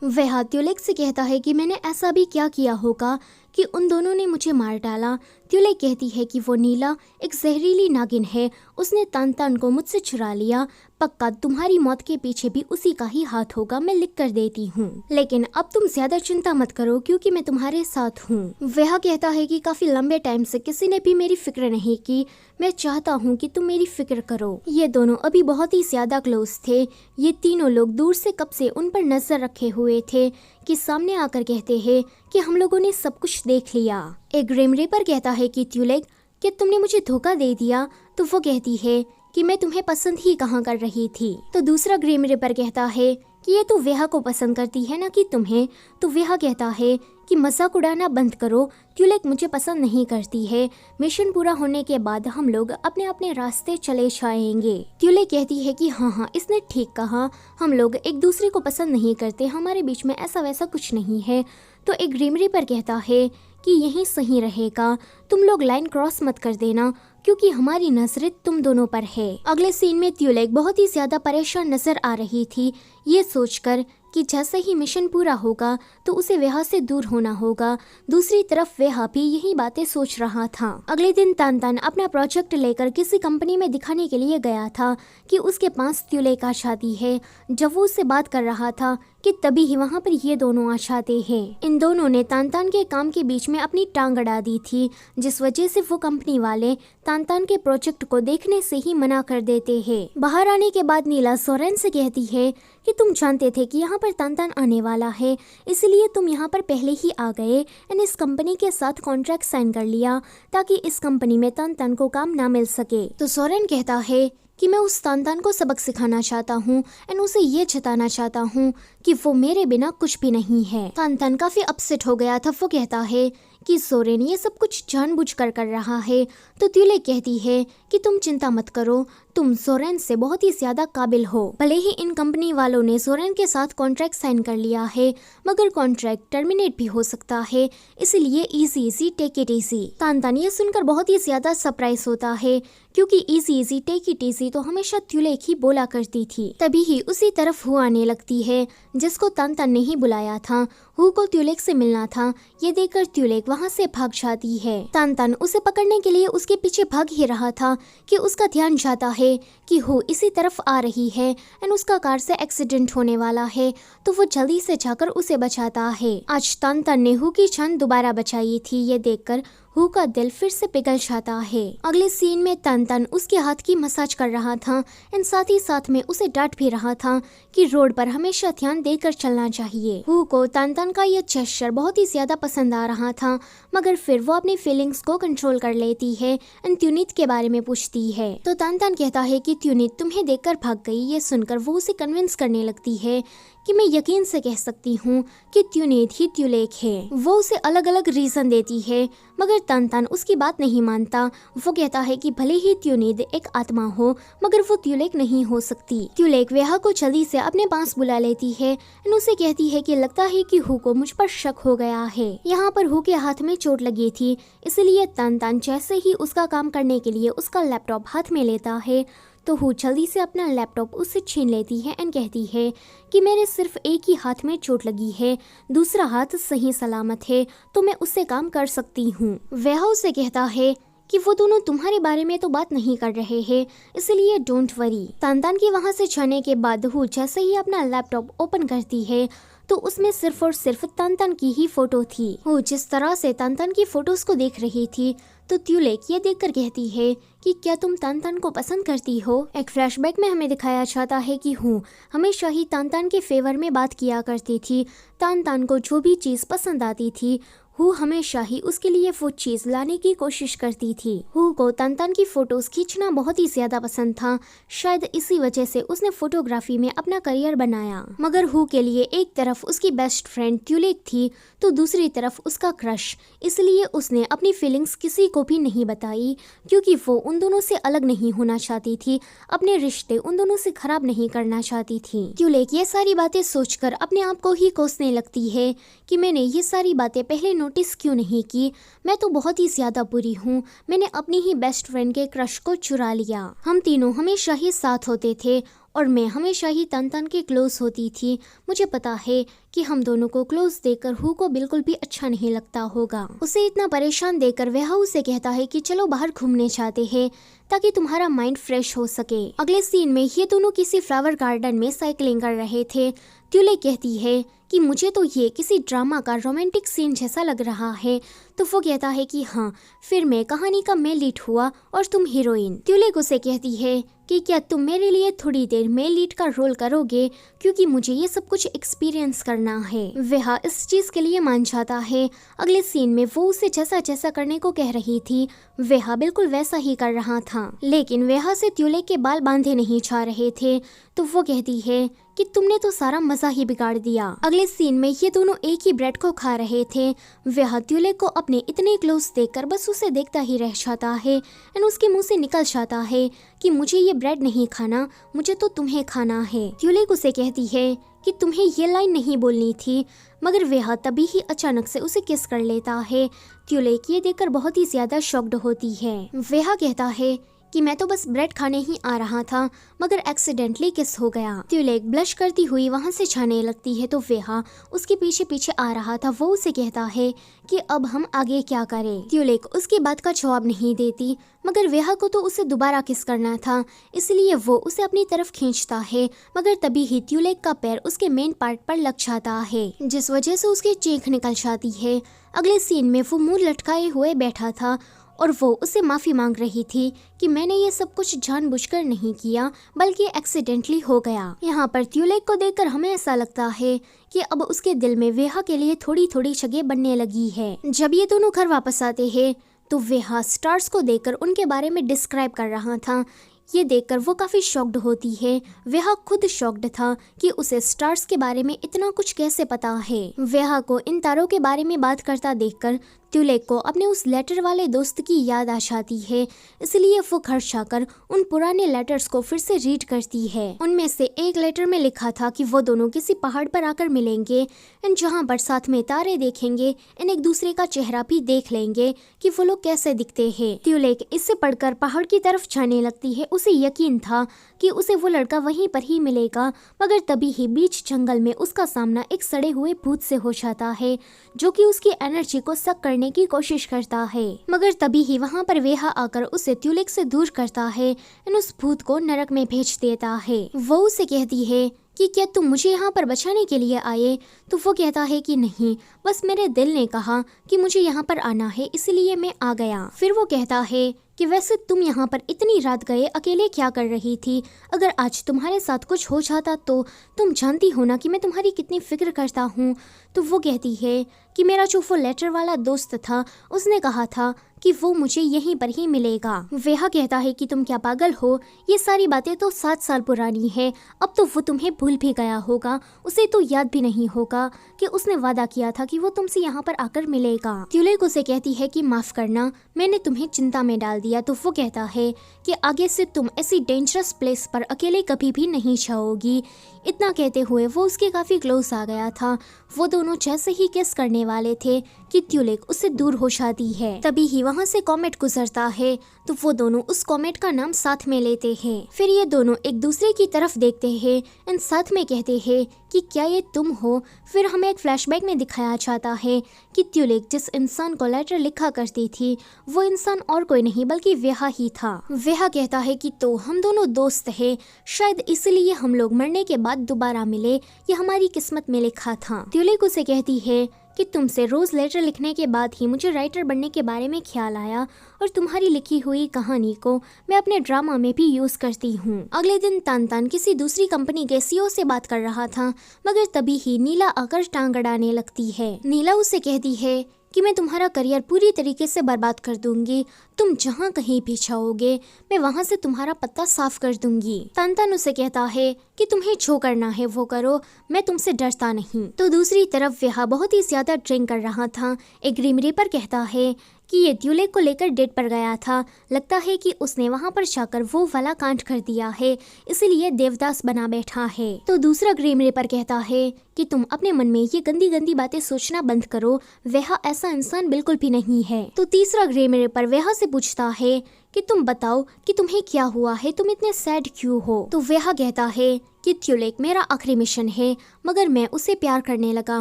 वह त्युलेक से कहता है कि मैंने ऐसा भी क्या किया होगा कि उन दोनों ने मुझे मार डाला। त्युलेक कहती है कि वो नीला एक जहरीली नागिन है, उसने तानतान को मुझसे चुरा लिया। पक्का तुम्हारी मौत के पीछे भी उसी का ही हाथ होगा, मैं लिख कर देती हूँ। लेकिन अब तुम ज्यादा चिंता मत करो क्योंकि मैं तुम्हारे साथ हूँ। वह कहता है कि काफी लंबे टाइम से किसी ने भी मेरी फिक्र नहीं की, मैं चाहता हूँ कि तुम मेरी फिक्र करो। ये दोनों अभी बहुत ही ज्यादा क्लोज थे। ये तीनों लोग दूर से कब से उन पर नजर रखे हुए थे कि सामने आकर कहते हैं कि हम लोगों ने सब कुछ देख लिया। एक ग्रिम रीपर कहता है कि त्युलेक, कि तुमने मुझे धोखा दे दिया। तो वो कहती है कि मैं तुम्हें पसंद ही कहाँ कर रही थी। तो दूसरा ग्रिम रीपर कहता है कि ये तो वेहा को पसंद करती है ना कि तुम्हें। तो वेहा कहता है कि मजाक उड़ाना बंद करो, त्युलेक मुझे पसंद नहीं करती है। मिशन पूरा होने के बाद हम लोग अपने अपने रास्ते चले जाएंगे। त्युलेक कहती है कि हाँ हाँ, इसने ठीक कहा, हम लोग एक दूसरे को पसंद नहीं करते, हमारे बीच में ऐसा वैसा कुछ नहीं है। तो एक ग्रिम रीपर कहता है कि यही सही रहेगा, तुम लोग लाइन क्रॉस मत कर देना क्योंकि हमारी नजरें तुम दोनों पर है। अगले सीन में त्युलेक बहुत ही ज्यादा परेशान नजर आ रही थी, ये सोचकर कि जैसे ही मिशन पूरा होगा तो उसे वेहा से दूर होना होगा। दूसरी तरफ वेहा भी यही बातें सोच रहा था। अगले दिन तानतान अपना प्रोजेक्ट लेकर किसी कंपनी में दिखाने के लिए गया था कि उसके पास त्युलेक आ जाती है। जब वो उससे बात कर रहा था कि तभी ही वहाँ पर ये दोनों आ जाते हैं। इन दोनों ने तानतान के काम के बीच में अपनी टांग अड़ा दी थी, जिस वजह से वो कंपनी वाले तानतान के प्रोजेक्ट को देखने से ही मना कर देते हैं। बाहर आने के बाद नीला सोरेन से कहती है कि तुम जानते थे कि यहाँ पर तानतान आने वाला है, इसलिए तुम यहाँ पर पहले ही आ गए एंड इस कंपनी के साथ कॉन्ट्रैक्ट साइन कर लिया ताकि इस कंपनी में तानतान को काम ना मिल सके। तो सोरेन कहता है कि मैं उस तानतान को सबक सिखाना चाहता हूँ एंड उसे ये जताना चाहता हूँ कि वो मेरे बिना कुछ भी नहीं है। तानतान काफी अपसेट हो गया था। वो कहता है कि सोरेन ये सब कुछ जानबूझकर कर रहा है। तो त्युलेक कहती है कि तुम चिंता मत करो, तुम सोरेन से बहुत ही ज्यादा काबिल हो। भले ही इन कंपनी वालों ने सोरेन के साथ कॉन्ट्रैक्ट साइन कर लिया है, मगर कॉन्ट्रैक्ट टर्मिनेट भी हो सकता है, इसलिए easy easy take it easy. तानतान ये सुनकर बहुत ही ज्यादा सरप्राइज होता है क्योंकि easy easy take it easy तो हमेशा त्युलेक ही बोला करती थी। तभी ही उसी तरफ हु आने लगती है जिसको तानतान ने ही बुलाया था। हु को त्युलेक से मिलना था, ये देखकर त्युलेक वहाँ से भाग जाती है। तानतान उसे पकड़ने के लिए उसके पीछे भाग ही रहा था कि उसका ध्यान जाता है कि हु इसी तरफ आ रही है एंड उसका कार से एक्सीडेंट होने वाला है। तो वो जल्दी से जाकर उसे बचाता है। आज तानतान ने हु की जान दोबारा बचाई थी, ये देखकर हु का दिल फिर से पिघल जाता है। अगले सीन में तानतान उसके हाथ की मसाज कर रहा था एंड साथ ही साथ में उसे डांट भी रहा था कि रोड पर हमेशा ध्यान देकर चलना चाहिए। हु को तानतान का यह जेस्चर बहुत ही ज्यादा पसंद आ रहा था, मगर फिर वो अपनी फीलिंग्स को कंट्रोल कर लेती है एंड त्युनित के बारे में पूछती है। तो तानतान कहता है कि त्युनित तुम्हें देखकर भाग गई। ये सुनकर वो उसे कन्विंस करने लगती है कि मैं यकीन से कह सकती हूँ कि त्युनित ही त्युलेक है। वो उसे अलग अलग रीजन देती है, मगर तानतान उसकी बात नहीं मानता। वो कहता है कि भले ही त्युनित एक आत्मा हो, मगर वो त्युलेक नहीं हो सकती। त्युलेक वेहा को जल्दी से अपने पास बुला लेती है और उसे कहती है कि लगता है कि हु को मुझ पर शक हो गया है। यहाँ पर हु के हाथ में चोट लगी थी, इसलिए तानतान जैसे ही उसका काम करने के लिए उसका लैपटॉप हाथ में लेता है तो हु जल्दी से अपना लैपटॉप उससे छीन लेती है एंड कहती है कि मेरे सिर्फ एक ही हाथ में चोट लगी है, दूसरा हाथ सही सलामत है, तो मैं उससे काम कर सकती हूँ। वह उसे कहता है कि वो दोनों तुम्हारे बारे में तो बात नहीं कर रहे हैं, इसलिए डोंट वरी। तानतान के वहाँ से जाने के बाद हु जैसे ही अपना लैपटॉप ओपन करती है तो उसमें सिर्फ और सिर्फ तानतान की ही फोटो थी। हु जिस तरह से तानतान की फोटोज को देख रही थी तो त्युलेक ये देखकर कहती है कि क्या तुम तानतान को पसंद करती हो। एक फ्लैशबैक में हमें दिखाया जाता है कि हु हमेशा ही तानतान के फेवर में बात किया करती थी। तानतान को जो भी चीज पसंद आती थी हु हमेशा ही उसके लिए वो चीज लाने की कोशिश करती थी। हु को तानतान की फोटोज खींचना बहुत ही ज्यादा पसंद था, शायद इसी वजह से उसने फोटोग्राफी में अपना करियर बनाया। मगर हु के लिए एक तरफ उसकी बेस्ट फ्रेंड त्युलेक थी तो दूसरी तरफ उसका क्रश, इसलिए उसने अपनी फीलिंग्स किसी को भी नहीं बताई क्योंकि वो उन दोनों से अलग नहीं होना चाहती थी, अपने रिश्ते उन दोनों से खराब नहीं करना चाहती थी। त्युलेक ये सारी बातें सोचकर अपने आप को ही कोसने लगती है कि मैंने ये सारी बातें पहले नोटिस क्यों नहीं की, मैं तो बहुत ही ज्यादा बुरी हूँ, मैंने अपनी ही बेस्ट फ्रेंड के क्रश को चुरा लिया। हम तीनों हमेशा ही साथ होते थे और मैं हमेशा ही तन के क्लोज होती थी। मुझे पता है कि हम दोनों को क्लोज देखकर हु को बिल्कुल भी अच्छा नहीं लगता होगा। उसे इतना परेशान देखकर वह उसे कहता है कि चलो बाहर घूमने जाते हैं ताकि तुम्हारा माइंड फ्रेश हो सके। अगले सीन में ये दोनों किसी फ्लावर गार्डन में साइकिलिंग कर रहे थे। ट्यूले कहती है कि मुझे तो ये किसी ड्रामा का रोमांटिक सीन जैसा लग रहा है। तो वो कहता है कि हाँ, फिर मैं कहानी का मेन लीड हुआ और तुम हीरोइन। ट्यूले उसे कहती है कि क्या तुम मेरे लिए थोड़ी देर मेन लीड का रोल करोगे, क्योंकि मुझे ये सब कुछ एक्सपीरियंस करना है। वह इस चीज के लिए मान जाता है। अगले सीन में वो उसे जैसा जैसा करने को कह रही थी वह बिल्कुल वैसा ही कर रहा था, लेकिन वह से ट्यूले के बाल बांधे नहीं जा रहे थे। तो वो कहती है कि तुमने तो सारा मजा ही बिगाड़ दिया। अगले सीन में ये दोनों एक ही ब्रेड को खा रहे थे। वह ट्यूले को अपने इतने क्लोज देखकर बस उसे देखता ही रह जाता है एंड उसके मुंह से निकल जाता है कि मुझे ये ब्रेड नहीं खाना, मुझे तो तुम्हें खाना है। ट्यूले उसे कहती है कि तुम्हें ये लाइन नहीं बोलनी थी, मगर वह तभी ही अचानक से उसे किस कर लेता है। ट्यूले ये देखकर बहुत ही ज्यादा शॉक्ड होती है। वह कहता है कि मैं तो बस ब्रेड खाने ही आ रहा था, मगर एक्सीडेंटली किस हो गया। ट्यूलेक ब्लश करती हुई वहाँ से जाने लगती है तो वह उसके पीछे पीछे आ रहा था। वो उसे कहता है कि अब हम आगे क्या करें। ट्यूलेक उसकी बात का जवाब नहीं देती, मगर वह को तो उसे दोबारा किस करना था, इसलिए वो उसे अपनी तरफ खींचता है। मगर तभी ही ट्यूलेक का पैर उसके मेन पार्ट पर लग जाता है, जिस वजह से उसकी चीख निकल जाती है। अगले सीन में वो मुंह लटकाए हुए बैठा था और वो उसे माफी मांग रही थी कि मैंने ये सब कुछ जानबूझकर नहीं किया, बल्कि एक्सीडेंटली हो गया। यहाँ पर ट्यूलेक को देखकर हमें ऐसा लगता है कि अब उसके दिल में वेहा के लिए थोड़ी थोड़ी जगह बनने लगी है। जब ये दोनों घर वापस आते हैं तो वेहा स्टार्स को देखकर उनके बारे में डिस्क्राइब कर रहा था। ये देखकर वो काफी शॉक्ड होती है। वह खुद शॉक्ड था कि उसे स्टार्स के बारे में इतना कुछ कैसे पता है। वह को इन तारों के बारे में बात करता देखकर ट्यूलेक को अपने उस लेटर वाले दोस्त की याद आ जाती है, इसलिए वो घर जाकर उन पुराने लेटर्स को फिर से रीड करती है। उनमें से एक लेटर में लिखा था कि वो दोनों किसी पहाड़ पर आकर मिलेंगे एंड जहाँ पर साथ में तारे देखेंगे एंड एक दूसरे का चेहरा भी देख लेंगे कि वो लोग कैसे दिखते हैं। ट्यूलेक इससे पढ़कर पहाड़ की तरफ जाने लगती है। उसे यकीन था कि उसे वो लड़का वहीं पर ही मिलेगा, मगर तभी ही बीच जंगल में उसका सामना एक सड़े हुए भूत से हो जाता है, जो कि उसकी एनर्जी को सक करने की कोशिश करता है। मगर तभी ही वहाँ पर वेहा आकर उसे ट्यूलेक से दूर करता है और उस भूत को नरक में भेज देता है। वो उसे कहती है कि क्या तुम मुझे यहाँ पर बचाने के लिए आए? तो वो कहता है कि नहीं, बस मेरे दिल ने कहा कि मुझे यहाँ पर आना है, इसलिए मैं आ गया। फिर वो कहता है कि वैसे तुम यहाँ पर इतनी रात गए अकेले क्या कर रही थी? अगर आज तुम्हारे साथ कुछ हो जाता तो तुम जानती हो ना कि मैं तुम्हारी कितनी फिक्र करता हूँ। तो वो कहती है कि मेरा जो वो लेटर वाला दोस्त था उसने कहा था कि वो मुझे यहीं पर ही मिलेगा। वह कहता है कि तुम क्या पागल हो, ये सारी बातें तो 7 साल पुरानी है, अब तो वो तुम्हें भूल भी गया होगा, उसे तो याद भी नहीं होगा कि उसने वादा किया था कि वो तुमसे यहाँ पर आकर मिलेगा। ट्यूलेक उसे कहती है कि माफ करना, मैंने तुम्हें चिंता में डाल दिया। तो वो कहता है कि आगे से तुम ऐसी डेंजरस प्लेस पर अकेले कभी भी नहीं जाओगी। इतना कहते हुए वो उसके काफी क्लोज आ गया था। वो दोनों जैसे ही किस करने वाले थे कि ट्यूलेक उससे दूर हो जाती है। तभी ही वहाँ से कॉमेट गुजरता है तो वो दोनों उस कॉमेट का नाम साथ में लेते हैं। फिर ये दोनों एक दूसरे की तरफ देखते हैं एंड साथ में कहते हैं कि क्या ये तुम हो? फिर हमें एक फ्लैशबैक में दिखाया जाता है कि ट्यूलेक जिस इंसान को लेटर लिखा करती थी वो इंसान और कोई नहीं बल्कि वह ही था। वह कहता है कि तो हम दोनों दोस्त हैं, शायद इसलिए हम लोग मरने के बाद दोबारा मिले, ये हमारी किस्मत में लिखा था। ट्यूलेक उसे कहती है कि तुमसे रोज लेटर लिखने के बाद ही मुझे राइटर बनने के बारे में ख्याल आया और तुम्हारी लिखी हुई कहानी को मैं अपने ड्रामा में भी यूज करती हूँ। अगले दिन तान किसी दूसरी कंपनी के सीईओ से बात कर रहा था, मगर तभी ही नीला आकर टांग अड़ाने लगती है। नीला उसे कहती है कि मैं तुम्हारा करियर पूरी तरीके से बर्बाद कर दूंगी, तुम जहाँ कहीं भी जाओगे मैं वहाँ से तुम्हारा पत्ता साफ कर दूंगी। तान उसे कहता है कि तुम्हें जो करना है वो करो, मैं तुमसे डरता नहीं। तो दूसरी तरफ वह बहुत ही ज्यादा ड्रिंक कर रहा था। एक ग्रीम रीपर कहता है कि ये ट्यूलेक को लेकर डेट पर गया था, लगता है कि उसने वहाँ पर जाकर वो वाला कांड कर दिया है, इसलिए देवदास बना बैठा है। तो दूसरा ग्रीम रीपर कहता है कि तुम अपने मन में ये गंदी गंदी बातें सोचना बंद करो, वह ऐसा इंसान बिल्कुल भी नहीं है। तो तीसरा ग्रीम रीपर वह से पूछता है कि तुम बताओ कि तुम्हें क्या हुआ है, तुम इतने सैड क्यों हो। तो वह कहता है कि ट्यूलिक मेरा आखिरी मिशन है, मगर मैं उसे प्यार करने लगा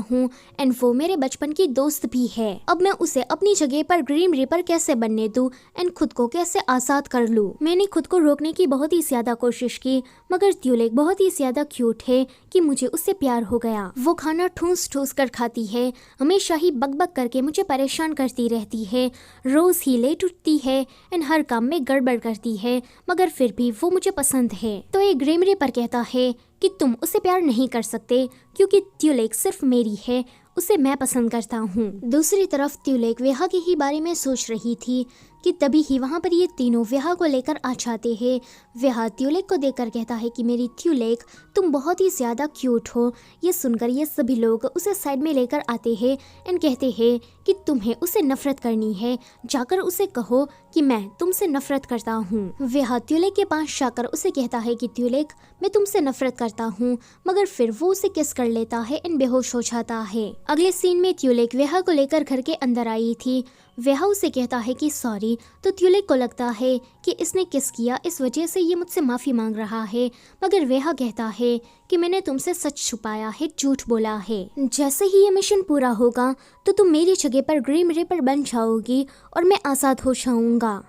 हूँ एंड वो मेरे बचपन की दोस्त भी है। अब मैं उसे अपनी जगह पर ग्रीन रीपर कैसे बनने दूँ एंड खुद को कैसे आजाद कर लूँ। मैंने खुद को रोकने की बहुत ही ज्यादा कोशिश की, मगर ट्यूलिक बहुत ही ज्यादा क्यूट है कि मुझे उससे प्यार हो गया। वो खाना ठूस ठूस कर खाती है, हमेशा ही बकबक करके मुझे परेशान करती रहती है, रोज ही लेट उठती है एंड हर काम में गड़बड़ करती है, मगर फिर भी वो मुझे पसंद है। तो एक ग्रीन रीपर कहता है कि तुम उसे प्यार नहीं कर सकते क्योंकि ट्यूलिक सिर्फ मेरी है, उसे मैं पसंद करता हूँ। दूसरी तरफ ट्यूलिक वेहा के ही बारे में सोच रही थी कि तभी ही वहाँ पर ये तीनों वेहा को लेकर आ जाते हैं। वेहा ट्यूलिक को देखकर कहता है कि मेरी ट्यूलिक तुम बहुत ही ज्यादा क्यूट हो। ये सुनकर ये सभी लोग उसे साइड में लेकर आते हैं एंड कहते हैं कि तुम्हें उसे नफरत करनी है, जाकर उसे कहो कि मैं तुमसे नफरत करता हूँ। वेहा ट्यूलिक के पास जाकर उसे कहता है कि ट्यूलिक मैं तुमसे नफरत करता हूँ, मगर फिर वो उसे किस कर लेता है एंड बेहोश हो जाता है। अगले सीन में ट्यूलिक वेहा को लेकर घर के अंदर आई थी। वेहा उसे कहता है कि सॉरी, तो ट्यूलिक को लगता है कि इसने किस किया, इस वजह से ये मुझसे माफी मांग रहा है, मगर वेहा कहता है कि मैंने तुमसे सच छुपाया है, झूठ बोला है। जैसे ही ये मिशन पूरा होगा तो तुम मेरी जगह पर ग्रीन रीपर बन जाओगी और मैं आजाद हो जाऊंगा।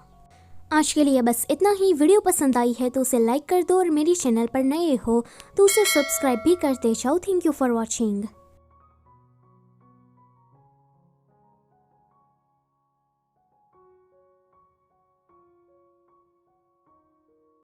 आज के लिए बस इतना ही। वीडियो पसंद आई है तो उसे लाइक कर दो और मेरी चैनल पर नए हो तो उसे सब्सक्राइब भी करते जाओ। Thank you for watching.